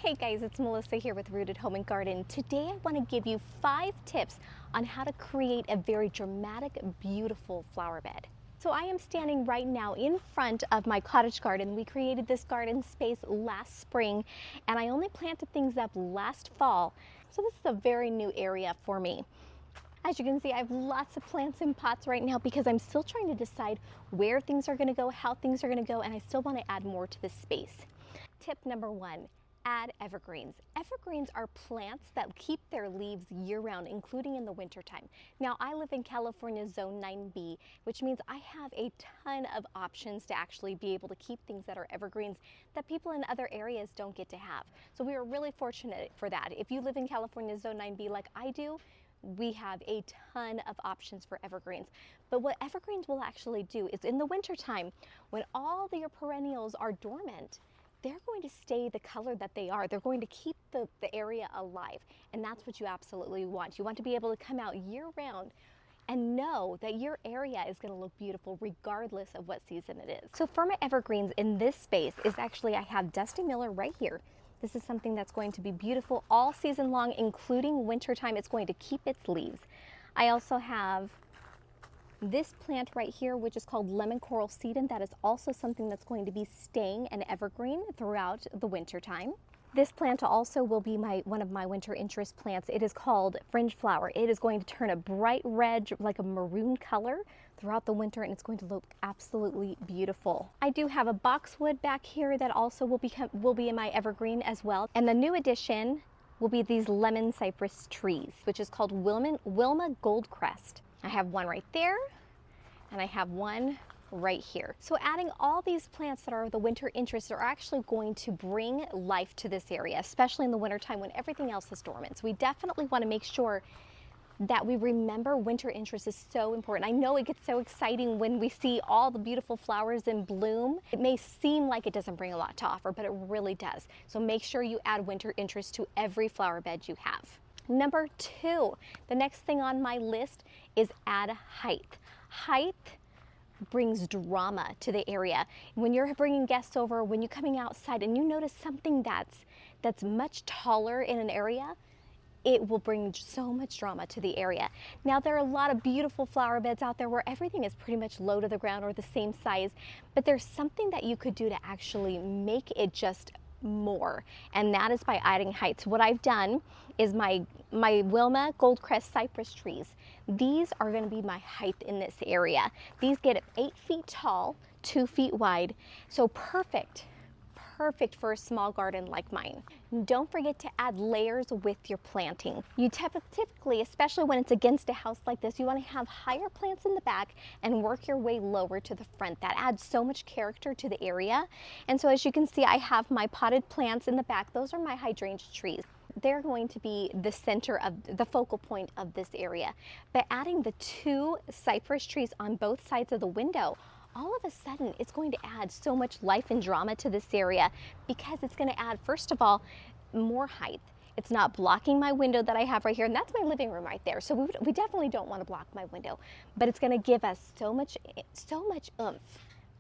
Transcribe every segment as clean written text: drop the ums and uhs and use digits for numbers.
Hey guys, it's Melissa here with Rooted Home and Garden. Today I want to give you 5 tips on how to create a very dramatic, beautiful flower bed. So I am standing right now in front of my cottage garden. We created this garden space last spring and I only planted things up last fall. So this is a very new area for me. As you can see, I have lots of plants in pots right now because I'm still trying to decide where things are going to go, how things are going to go, and I still want to add more to this space. Tip number 1. Add evergreens. Evergreens are plants that keep their leaves year-round, including in the wintertime. Now, I live in California Zone 9B, which means I have a ton of options to actually be able to keep things that are evergreens that people in other areas don't get to have. So we are really fortunate for that. If you live in California Zone 9B like I do, we have a ton of options for evergreens. But what evergreens will actually do is in the wintertime, when all your perennials are dormant, they're going to stay the color that they are. They're going to keep the area alive. And that's what you absolutely want. You want to be able to come out year round and know that your area is going to look beautiful regardless of what season it is. So for my evergreens in this space is actually, I have Dusty Miller right here. This is something that's going to be beautiful all season long, including wintertime. It's going to keep its leaves. I also have this plant right here, which is called lemon coral sedum. That is also something that's going to be staying an evergreen throughout the winter time. This plant also will be one of my winter interest plants. It is called fringe flower. It is going to turn a bright red, like a maroon color throughout the winter, and it's going to look absolutely beautiful. I do have a boxwood back here that also will be in my evergreen as well. And the new addition will be these lemon cypress trees, which is called Wilma Goldcrest. I have one right there, and I have one right here. So adding all these plants that are the winter interest are actually going to bring life to this area, especially in the wintertime when everything else is dormant. So we definitely want to make sure that we remember winter interest is so important. I know it gets so exciting when we see all the beautiful flowers in bloom. It may seem like it doesn't bring a lot to offer, but it really does. So make sure you add winter interest to every flower bed you have. Number 2, the next thing on my list is add height. Height brings drama to the area. When you're bringing guests over, when you're coming outside and you notice something that's much taller in an area, it will bring so much drama to the area. Now, there are a lot of beautiful flower beds out there where everything is pretty much low to the ground or the same size, but there's something that you could do to actually make it just more, and that is by adding heights. What I've done is my Wilma Goldcrest cypress trees. These are going to be my height in this area. These get 8 feet tall, 2 feet wide, so perfect for a small garden like mine. Don't forget to add layers with your planting. You typically, especially when it's against a house like this, you want to have higher plants in the back and work your way lower to the front. That adds so much character to the area. And so as you can see, I have my potted plants in the back. Those are my hydrangea trees. They're going to be the center of the focal point of this area. But adding the 2 cypress trees on both sides of the window, all of a sudden it's going to add so much life and drama to this area because it's going to add, first of all, more height. It's not blocking my window that I have right here, and that's my living room right there. So we definitely don't want to block my window, but it's going to give us so much oomph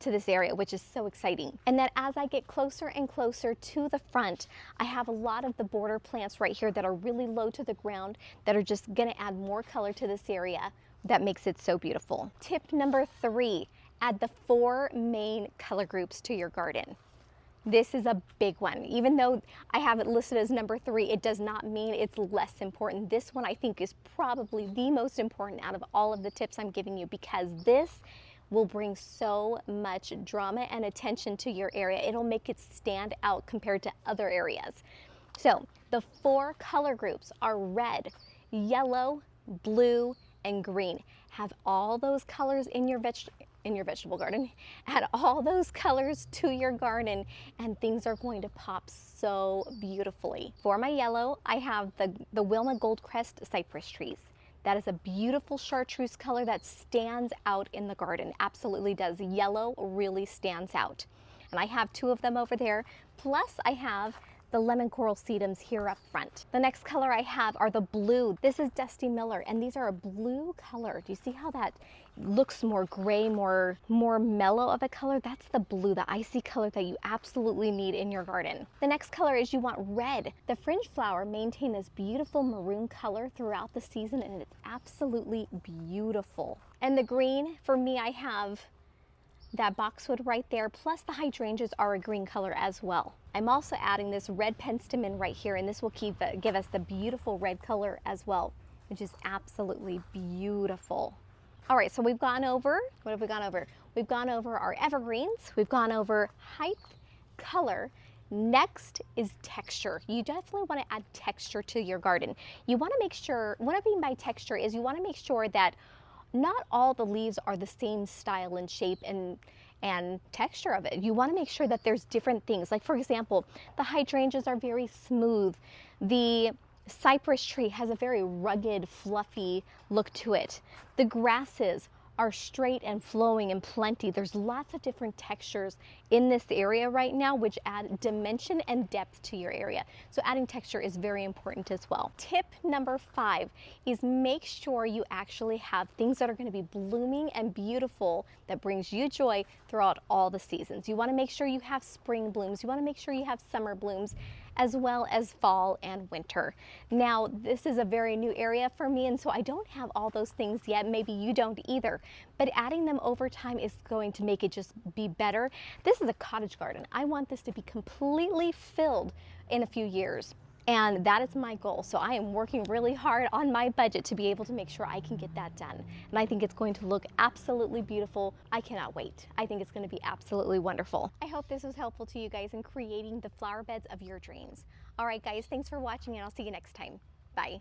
to this area, which is so exciting. And then as I get closer and closer to the front, I have a lot of the border plants right here that are really low to the ground that are just going to add more color to this area that makes it so beautiful. Tip number 3, add the 4 main color groups to your garden. This is a big one. Even though I have it listed as number 3, it does not mean it's less important. This one I think is probably the most important out of all of the tips I'm giving you because this will bring so much drama and attention to your area. It'll make it stand out compared to other areas. So the 4 color groups are red, yellow, blue, and green. Have all those colors in your vegetable garden. Add all those colors to your garden and things are going to pop so beautifully. For my yellow, I have the Wilma Goldcrest cypress trees. That is a beautiful chartreuse color that stands out in the garden. Absolutely does. Yellow really stands out. And I have 2 of them over there. Plus I have the lemon coral sedums here up front. The next color I have are the blue. This is Dusty Miller, and these are a blue color. Do you see how that looks more gray, more mellow of a color? That's the blue, the icy color that you absolutely need in your garden. The next color is you want red. The fringe flower maintain this beautiful maroon color throughout the season, and it's absolutely beautiful. And the green, for me, I have that boxwood right there, plus the hydrangeas are a green color as well. I'm also adding this red penstemon right here, and this will give us the beautiful red color as well, which is absolutely beautiful. All right, so we've gone over, what have we gone over? We've gone over our evergreens, we've gone over height, color. Next is texture. You definitely want to add texture to your garden. You want to make sure, what I mean by texture is you want to make sure that not all the leaves are the same style and shape and texture of it. You want to make sure that there's different things. Like for example, the hydrangeas are very smooth. The cypress tree has a very rugged, fluffy look to it. The grasses are straight and flowing and plenty. There's lots of different textures in this area right now, which add dimension and depth to your area. So adding texture is very important as well. Tip number 5 is make sure you actually have things that are going to be blooming and beautiful that brings you joy throughout all the seasons. You want to make sure you have spring blooms. You want to make sure you have summer blooms, as well as fall and winter. Now, this is a very new area for me, and so I don't have all those things yet. Maybe you don't either, but adding them over time is going to make it just be better. This is a cottage garden. I want this to be completely filled in a few years, and that is my goal. So I am working really hard on my budget to be able to make sure I can get that done. And I think it's going to look absolutely beautiful. I cannot wait. I think it's going to be absolutely wonderful. I hope this was helpful to you guys in creating the flower beds of your dreams. All right, guys, thanks for watching, and I'll see you next time. Bye.